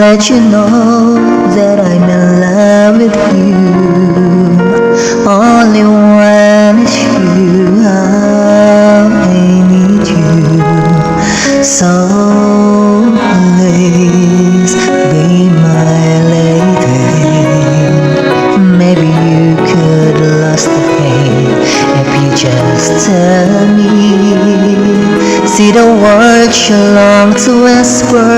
let you know that I'm in love with you. Only one is you. I need you. So please be my lady. Maybe you could lose the pain if you just tell me. See the words you long to whisper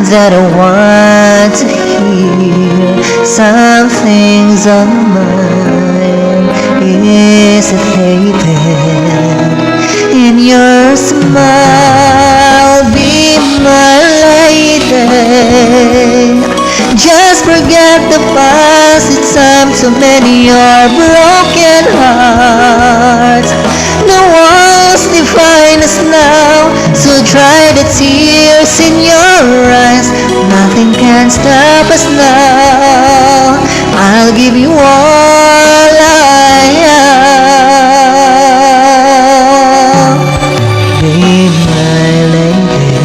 that I want to hear. Some things on mine is faded. In your smile, be my lady. Just forget the past. It's time to many are broken hearts. The walls define us now, so dry the tears in your eyes. Nothing can stop us now. I'll give you all I have. Be my lady.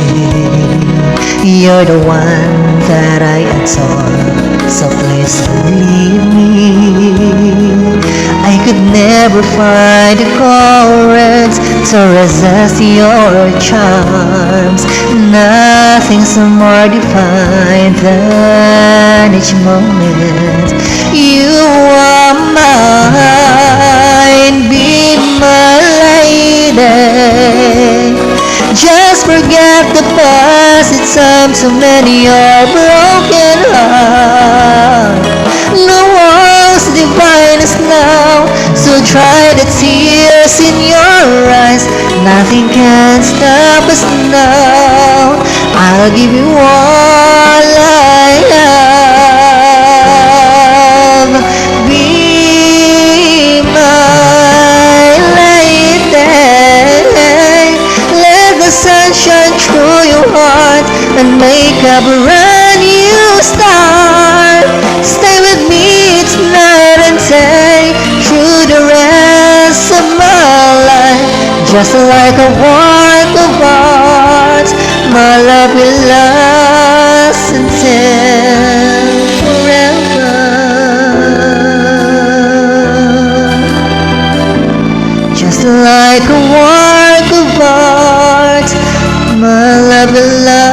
You're the one that I adore, so please don't leave me. I could never find the courage to resist your charms. Nothing's more defined than each moment. You are mine, be my lady. Just forget the past, it's time to many are broken heart. No walls divine us now, so dry the tears in your eyes. Nothing can stop us now. I'll give you all I have. Be my lady. Let the sun shine through your heart and make a brand new start. Stay with me tonight and day through the rest of my life. Just like a work of art, my love will last until forever. Just like a work of art, my love will last